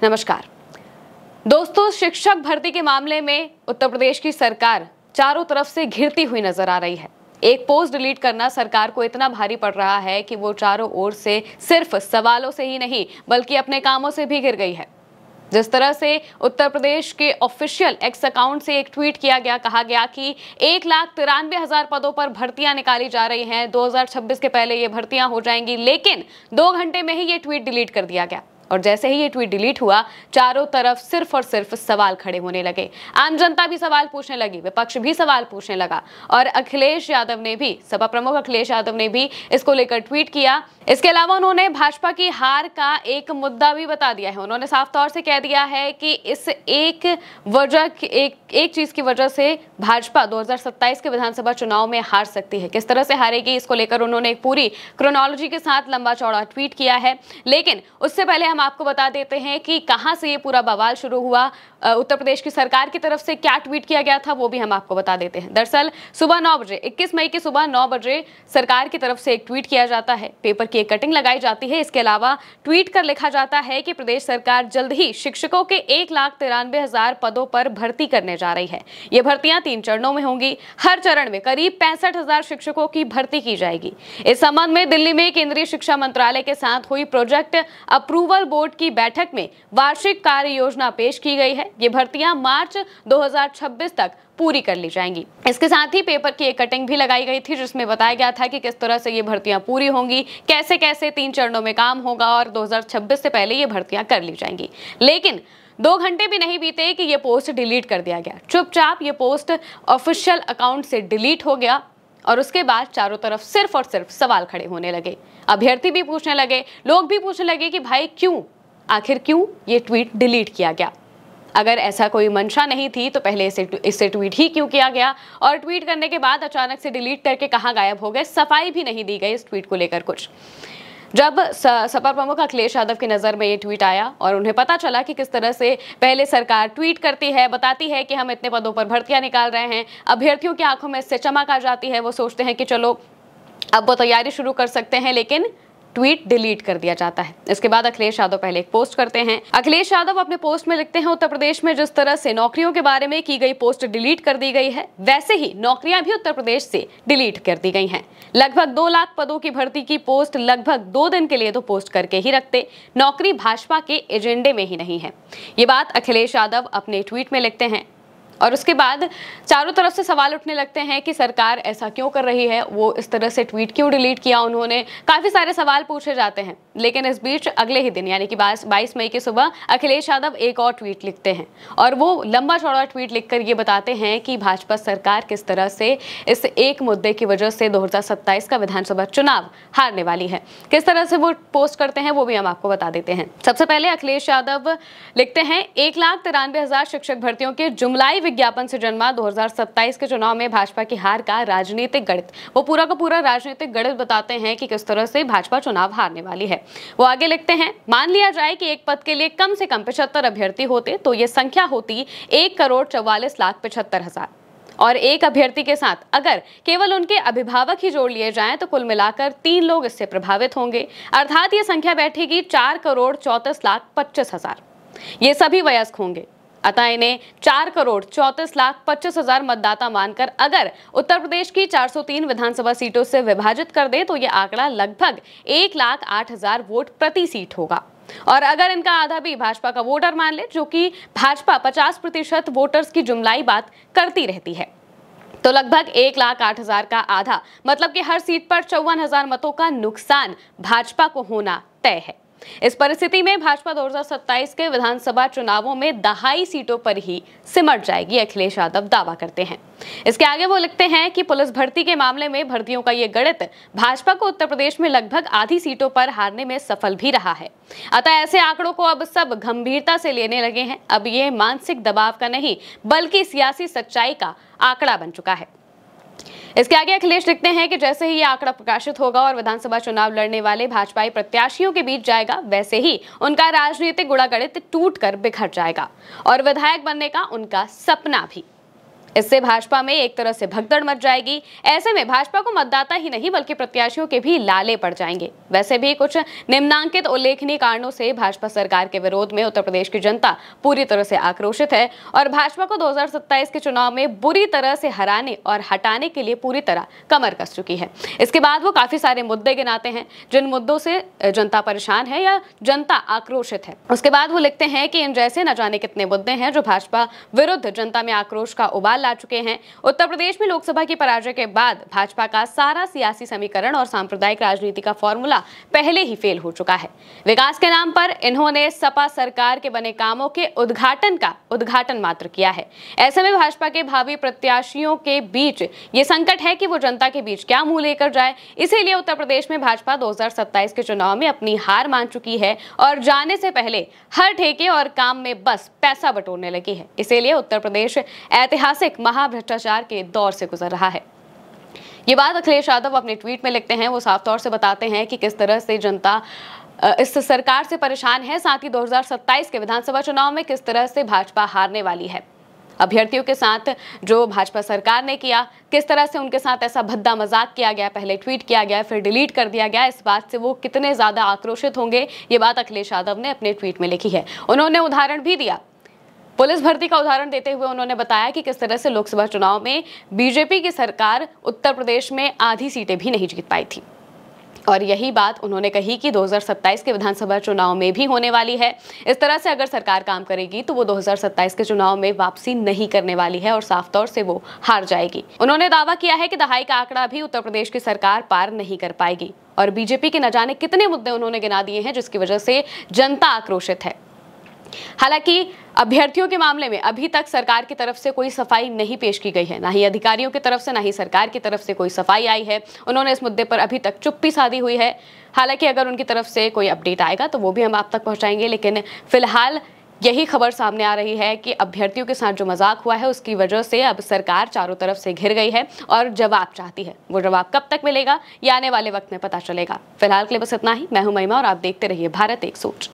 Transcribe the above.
नमस्कार दोस्तों, शिक्षक भर्ती के मामले में उत्तर प्रदेश की सरकार चारों तरफ से घिरती हुई नजर आ रही है। एक पोस्ट डिलीट करना सरकार को इतना भारी पड़ रहा है कि वो चारों ओर से सिर्फ सवालों से ही नहीं बल्कि अपने कामों से भी घिर गई है। जिस तरह से उत्तर प्रदेश के ऑफिशियल एक्स अकाउंट से एक ट्वीट किया गया, कहा गया कि 1,93,000 पदों पर भर्तियां निकाली जा रही हैं, 2026 के पहले ये भर्तियां हो जाएंगी, लेकिन 2 घंटे में ही ये ट्वीट डिलीट कर दिया गया। और जैसे ही ये ट्वीट डिलीट हुआ, चारों तरफ सिर्फ और सिर्फ सवाल खड़े होने लगे। आम जनता भी सवाल पूछने लगी, विपक्ष भी सवाल पूछने लगा और अखिलेश यादव ने भी, सपा प्रमुख अखिलेश यादव ने भी इसको लेकर ट्वीट किया। इसके अलावा उन्होंने भाजपा की हार का एक मुद्दा भी बता दिया है। उन्होंने साफ तौर से कह दिया है कि इस एक चीज की वजह से भाजपा 2027 के विधानसभा चुनाव में हार सकती है। किस तरह से हारेगी, इसको लेकर उन्होंने एक पूरी क्रोनोलॉजी के साथ लंबा चौड़ा ट्वीट किया है। लेकिन उससे पहले हम आपको बता देते हैं कि कहां से ये पूरा बवाल शुरू हुआ, उत्तर प्रदेश की सरकार की तरफ से क्या ट्वीट किया गया था, वो भी हम आपको बता देते हैं। दरअसल सुबह 9 बजे 21 मई की सुबह 9 बजे सरकार की तरफ से एक ट्वीट किया जाता है, पेपर की एक कटिंग लगाई जाती है। इसके अलावा ट्वीट कर लिखा जाता है कि प्रदेश सरकार जल्द ही शिक्षकों के 1,93,000 पदों पर भर्ती करने जा रही है। ये भर्तियां 3 चरणों में होंगी। हर चरण में करीब 65,000 शिक्षकों की भर्ती की जाएगी। इस संबंध में दिल्ली में केंद्रीय शिक्षा मंत्रालय के साथ हुई प्रोजेक्ट अप्रूवल बोर्ड की बैठक में वार्षिक कार्य योजना पेश की गई है। ये भर्तियां मार्च 2026 तक पूरी कर ली जाएंगी। इसके साथ ही पेपर की एक कटिंग भी लगाई गई थी जिसमें बताया गया था कि किस तरह से ये भर्तियां पूरी होंगी, कैसे कैसे 3 चरणों में काम होगा और 2026 से पहले ये भर्तियां कर ली जाएंगी। लेकिन 2 घंटे भी नहीं बीते कि ये पोस्ट डिलीट कर दिया गया। चुपचाप ये पोस्ट ऑफिशियल अकाउंट से डिलीट हो गया और उसके बाद चारों तरफ सिर्फ और सिर्फ सवाल खड़े होने लगे। अभ्यर्थी भी पूछने लगे, लोग भी पूछने लगे कि भाई आखिर क्यों ये ट्वीट डिलीट किया गया। अगर ऐसा कोई मंशा नहीं थी तो पहले इसे ट्वीट ही क्यों किया गया, और ट्वीट करने के बाद अचानक से डिलीट करके कहां गायब हो गए। सफाई भी नहीं दी गई इस ट्वीट को लेकर कुछ। जब सपा प्रमुख अखिलेश यादव की नजर में ये ट्वीट आया और उन्हें पता चला कि किस तरह से पहले सरकार ट्वीट करती है, बताती है कि हम इतने पदों पर भर्तियां निकाल रहे हैं, अभ्यर्थियों की आंखों में इससे चमक आ जाती है। वो सोचते हैं कि चलो अब वो तैयारी शुरू कर सकते हैं, लेकिन ट्वीट डिलीट कर दिया जाता है। इसके बाद अखिलेश यादव पहले एक पोस्ट करते हैं। अखिलेश यादव अपने पोस्ट में लिखते हैं, उत्तर प्रदेश में जिस तरह से नौकरियों के बारे में की गई पोस्ट डिलीट कर दी गई है, वैसे ही नौकरियां भी उत्तर प्रदेश से डिलीट कर दी गई हैं। लगभग 2 लाख पदों की भर्ती की पोस्ट लगभग 2 दिन के लिए तो पोस्ट करके ही रखते। नौकरी भाजपा के एजेंडे में ही नहीं है। ये बात अखिलेश यादव अपने ट्वीट में लिखते हैं और उसके बाद चारों तरफ से सवाल उठने लगते हैं कि सरकार ऐसा क्यों कर रही है, वो इस तरह से ट्वीट क्यों डिलीट किया। उन्होंने काफी सारे सवाल पूछे जाते हैं। लेकिन इस बीच अगले ही दिन यानी कि 22 मई की सुबह अखिलेश यादव एक और ट्वीट लिखते हैं और वो लंबा चौड़ा ट्वीट लिखकर ये बताते हैं कि भाजपा सरकार किस तरह से इस एक मुद्दे की वजह से 2027 का विधानसभा चुनाव हारने वाली है। किस तरह से वो पोस्ट करते हैं वो भी हम आपको बता देते हैं। सबसे पहले अखिलेश यादव लिखते हैं, 1,93,000 शिक्षक भर्तियों के जुमलाई विज्ञापन से जन्मा 2027 के चुनाव में भाजपा की हार का राजनीतिक गणित। वो पूरा का पूरा राजनीतिक गणित बताते हैं कि किस तरह से भाजपा चुनाव हारने वाली है। वो आगे लिखते हैं, मान लिया जाए कि एक पद के लिए कम से कम 75 अभ्यर्थी होते तो ये संख्या होती 1,44,75,000 और एक अभ्यर्थी के साथ अगर केवल उनके अभिभावक ही जोड़ लिए जाएं तो कुल मिलाकर 3 लोग इससे प्रभावित होंगे, अर्थात ये संख्या बैठेगी 4,34,25,000। ये सभी वयस्क होंगे, अतः इन्हें 4,34,25,000 मतदाता मानकर अगर उत्तर प्रदेश की 403 विधानसभा सीटों से विभाजित कर दे तो यह आंकड़ा लगभग 1,08,000 वोट प्रति सीट होगा। और अगर इनका आधा भी भाजपा का वोटर मान ले, जो कि भाजपा 50% वोटर्स की जुमलाई बात करती रहती है, तो लगभग 1,08,000 का आधा मतलब कि हर सीट पर 54,000 मतों का नुकसान भाजपा को होना तय है। इस परिस्थिति में भाजपा 2027 के विधानसभा चुनावों में दहाई सीटों पर ही सिमट जाएगी, अखिलेश यादव दावा करते हैं। इसके आगे वो लिखते हैं कि पुलिस भर्ती के मामले में भर्तियों का ये गणित भाजपा को उत्तर प्रदेश में लगभग आधी सीटों पर हारने में सफल भी रहा है। अतः ऐसे आंकड़ों को अब सब गंभीरता से लेने लगे हैं। अब ये मानसिक दबाव का नहीं बल्कि सियासी सच्चाई का आंकड़ा बन चुका है। इसके आगे अखिलेश लिखते हैं कि जैसे ही ये आंकड़ा प्रकाशित होगा और विधानसभा चुनाव लड़ने वाले भाजपाई प्रत्याशियों के बीच जाएगा, वैसे ही उनका राजनीतिक गुणागणित टूटकर बिखर जाएगा और विधायक बनने का उनका सपना भी। इससे भाजपा में एक तरह से भगदड़ मच जाएगी। ऐसे में भाजपा को मतदाता ही नहीं बल्कि प्रत्याशियों के भी लाले पड़ जाएंगे। वैसे भी कुछ निम्नांकित उल्लेखनीय कारणों से भाजपा सरकार के विरोध में उत्तर प्रदेश की जनता पूरी तरह से आक्रोशित है और भाजपा को 2027 के चुनाव में बुरी तरह से हराने और हटाने के लिए पूरी तरह कमर कस चुकी है। इसके बाद वो काफी सारे मुद्दे गिनाते हैं जिन मुद्दों से जनता परेशान है या जनता आक्रोशित है। उसके बाद वो लिखते हैं कि इन जैसे न जाने कितने मुद्दे हैं जो भाजपा विरुद्ध जनता में आक्रोश का उबाल ला चुके हैं। उत्तर प्रदेश में लोकसभा की पराजय के बाद भाजपा का सारा सियासी समीकरण और सांप्रदायिक राजनीति का फॉर्मूला पहले ही फेल हो चुका है। विकास के नाम पर इन्होंने सपा सरकार के बने कामों के उद्घाटन मात्र किया है। ऐसे में भाजपा के भावी प्रत्याशियों के बीच ये संकट है कि वो जनता के बीच क्या मुंह लेकर जाए। इसीलिए उत्तर प्रदेश में भाजपा 2027 के चुनाव में अपनी हार मान चुकी है और जाने से पहले हर ठेके और काम में बस पैसा बटोरने लगी है। इसीलिए उत्तर प्रदेश ऐतिहासिक महाभ्रष्टाचार के दौर से गुजर रहा है। ये बात अखिलेश यादव अपने ट्वीट में लिखते हैं। वो साफ तौर से बताते हैं कि किस तरह से जनता इस सरकार से परेशान है, साथ ही 2027 के विधानसभा चुनाव में किस तरह से भाजपा हारने वाली है। अभ्यर्थियों के साथ जो भाजपा सरकार ने किया, किस तरह से उनके साथ ऐसा भद्दा मजाक किया गया, पहले ट्वीट किया गया फिर डिलीट कर दिया गया, इस बात से वो कितने ज्यादा आक्रोशित होंगे, ये बात अखिलेश यादव ने अपने ट्वीट में लिखी है। उन्होंने उदाहरण भी दिया, पुलिस भर्ती का उदाहरण देते हुए उन्होंने बताया कि किस तरह से लोकसभा चुनाव में बीजेपी की सरकार उत्तर प्रदेश में आधी सीटें भी नहीं जीत पाई थी और यही बात उन्होंने कही कि 2027 के विधानसभा चुनाव में भी होने वाली है। इस तरह से अगर सरकार काम करेगी तो वो 2027 के चुनाव में वापसी नहीं करने वाली है और साफ तौर से वो हार जाएगी। उन्होंने दावा किया है कि दहाई का आंकड़ा भी उत्तर प्रदेश की सरकार पार नहीं कर पाएगी और बीजेपी के न जाने कितने मुद्दे उन्होंने गिना दिए हैं जिसकी वजह से जनता आक्रोशित है। हालांकि अभ्यर्थियों के मामले में अभी तक सरकार की तरफ से कोई सफाई नहीं पेश की गई है, ना ही अधिकारियों की तरफ से ना ही सरकार की तरफ से कोई सफाई आई है। उन्होंने इस मुद्दे पर अभी तक चुप्पी साधी हुई है। हालांकि अगर उनकी तरफ से कोई अपडेट आएगा तो वो भी हम आप तक पहुंचाएंगे, लेकिन फिलहाल यही खबर सामने आ रही है कि अभ्यर्थियों के साथ जो मजाक हुआ है उसकी वजह से अब सरकार चारों तरफ से घिर गई है और जवाब चाहती है। वो जवाब कब तक मिलेगा ये आने वाले वक्त में पता चलेगा। फिलहाल के लिए बस इतना ही। मैं हूं महिमा और आप देखते रहिए भारत एक सोच।